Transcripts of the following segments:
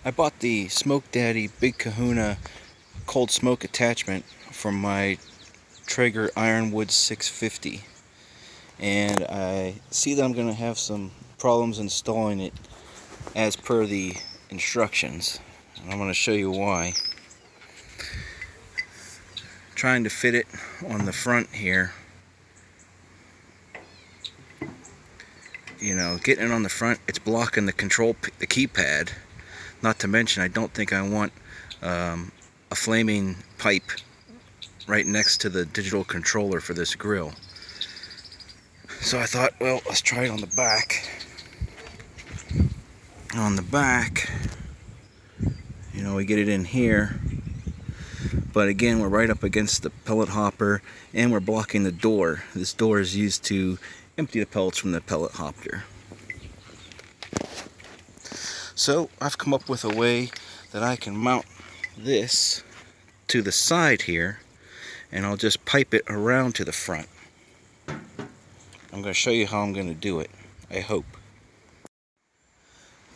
I bought the Smoke Daddy Big Kahuna cold smoke attachment from my Traeger Ironwood 650, and I see that I'm going to have some problems installing it as per the instructions, and I'm going to show you why. Trying to fit it on the front here, getting it on the front, it's blocking the the keypad. Not to mention, I don't think I want a flaming pipe right next to the digital controller for this grill. So I thought, well, let's try it on the back. On the back, we get it in here, but again, we're right up against the pellet hopper, and we're blocking the door. This door is used to empty the pellets from the pellet hopper. So I've come up with a way that I can mount this to the side here, and I'll just pipe it around to the front. I'm going to show you how I'm going to do it, I hope.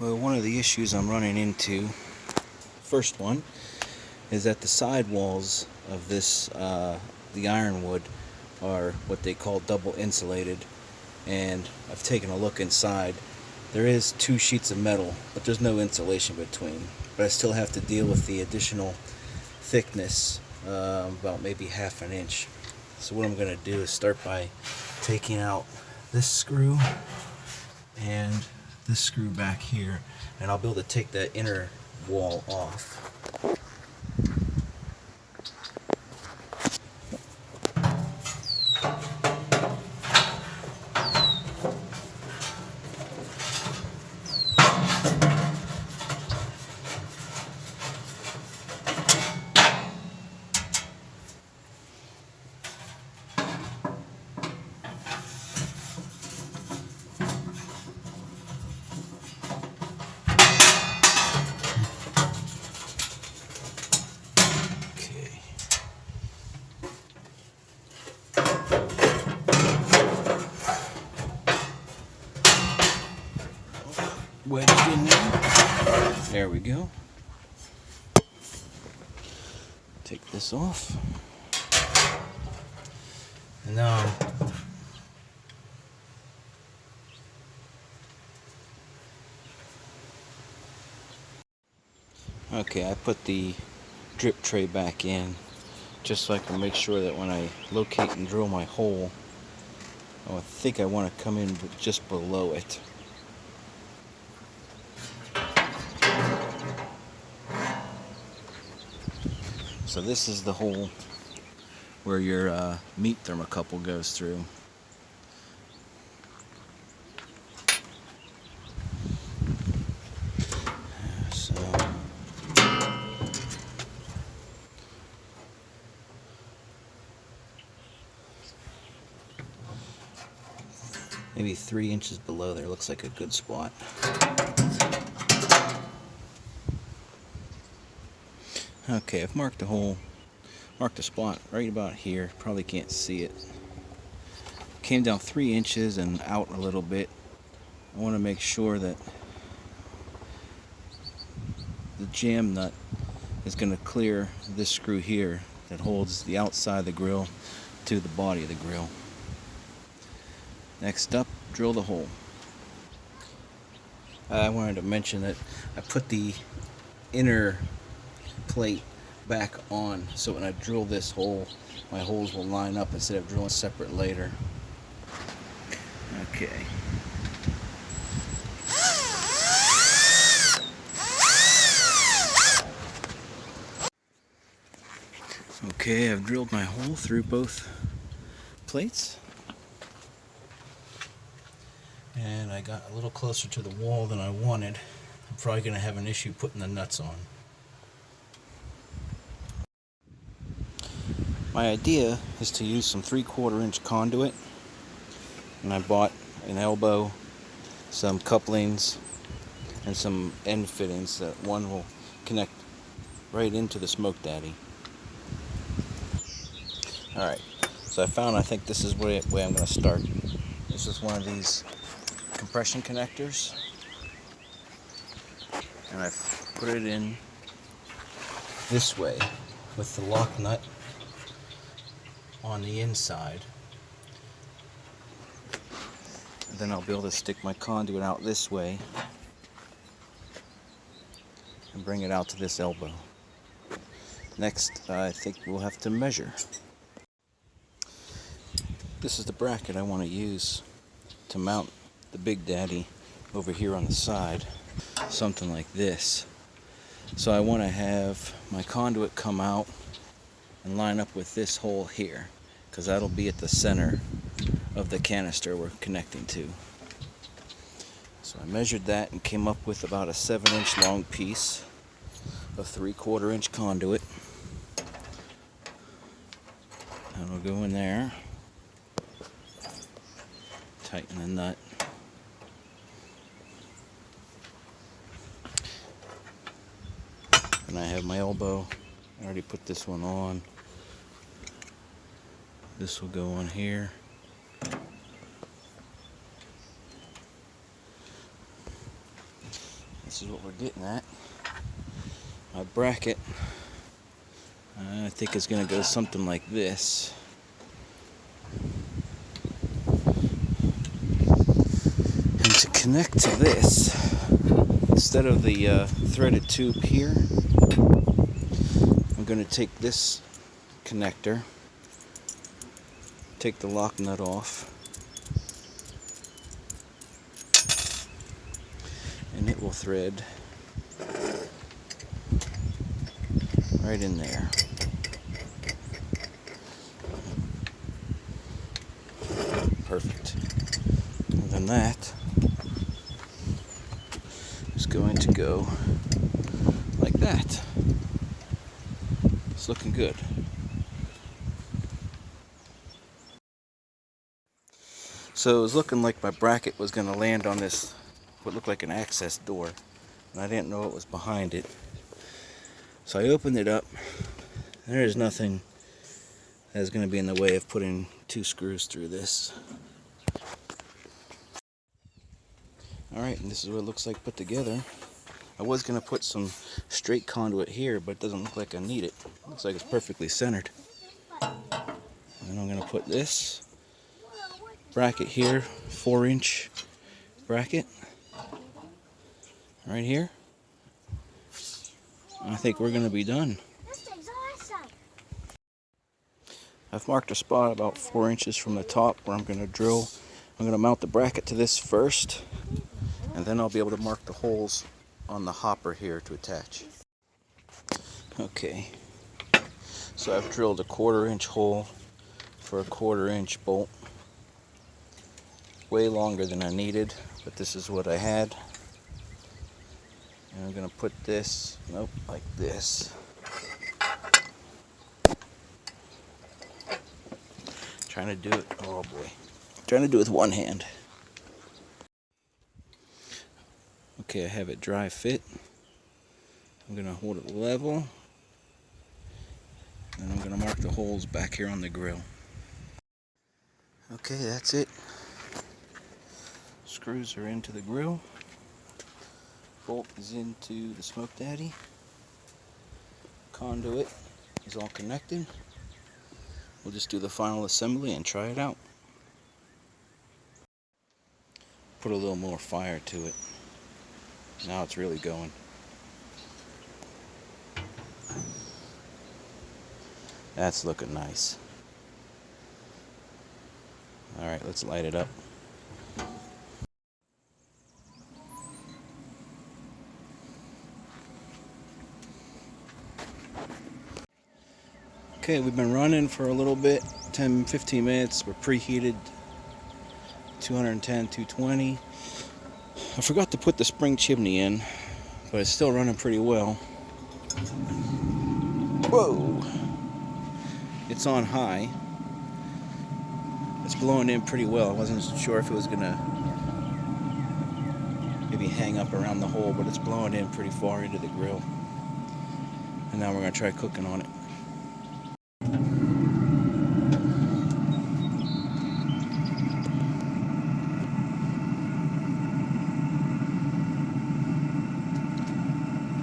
Well, one of the issues I'm running into, first one, is that the side walls of this, the Ironwood, are what they call double insulated, and I've taken a look inside. There is 2 sheets of metal, but there's no insulation between. But I still have to deal with the additional thickness, about maybe ½ an inch. So what I'm going to do is start by taking out this screw and this screw back here, and I'll be able to take that inner wall off. Wedged in there. There we go. Take this off. And now okay, I put the drip tray back in just so I can make sure that when I locate and drill my hole, I think I want to come in just below it. So this is the hole where your meat thermocouple goes through. So maybe 3 inches below there looks like a good spot. Okay, I've marked a hole, marked a spot right about here. Probably can't see it. Came down 3 inches and out a little bit. I want to make sure that the jam nut is going to clear this screw here that holds the outside of the grill to the body of the grill. Next up, drill the hole. I wanted to mention that I put the inner plate back on, so when I drill this hole, my holes will line up instead of drilling separate later. Okay. Okay, I've drilled my hole through both plates, and I got a little closer to the wall than I wanted. I'm probably going to have an issue putting the nuts on. My idea is to use some 3/4 inch conduit, and I bought an elbow, some couplings, and some end fittings that one will connect right into the Smoke Daddy. Alright, so I think this is where I'm going to start. This is one of these compression connectors. and I've put it in this way with the lock nut on the inside. And then I'll be able to stick my conduit out this way and bring it out to this elbow. Next, I think we'll have to measure. This is the bracket I want to use to mount the Big Daddy over here on the side. Something like this. So I want to have my conduit come out and line up with this hole here, because that'll be at the center of the canister we're connecting to. So I measured that and came up with about a 7-inch long piece of 3/4 inch conduit. That'll go in there. Tighten the nut. And I have my elbow. I already put this one on. This will go on here. This is what we're getting at. My bracket, I think is going to go something like this. And to connect to this, instead of the threaded tube here, I'm going to take this connector, take the lock nut off, and it will thread right in there. Perfect. And then that is going to go like that. It's looking good. So it was looking like my bracket was going to land on this, what looked like an access door, and I didn't know what was behind it. So I opened it up, and there's nothing that's going to be in the way of putting 2 screws through this. Alright, and this is what it looks like put together. I was going to put some straight conduit here, but it doesn't look like I need it. Looks like it's perfectly centered. And I'm going to put this bracket here, 4-inch bracket, right here. I think we're going to be done. This thing's awesome. I've marked a spot about 4 inches from the top where I'm going to drill. I'm going to mount the bracket to this first, and then I'll be able to mark the holes on the hopper here to attach. Okay, so I've drilled a 1/4 inch hole for a 1/4 inch bolt. Way longer than I needed, but this is what I had. And I'm going to put this, like this. Trying to do it, oh boy. Trying to do it with one hand. Okay, I have it dry fit. I'm going to hold it level. And I'm going to mark the holes back here on the grill. Okay, that's it. Screws are into the grill. Bolt is into the Smoke Daddy. Conduit is all connected. We'll just do the final assembly and try it out. Put a little more fire to it. Now it's really going. That's looking nice. Alright, let's light it up. Okay, we've been running for a little bit, 10-15 minutes. We're preheated 210, 220. I forgot to put the spring chimney in, but it's still running pretty well. Whoa! It's on high. It's blowing in pretty well. I wasn't sure if it was gonna maybe hang up around the hole, but it's blowing in pretty far into the grill. And now we're gonna try cooking on it.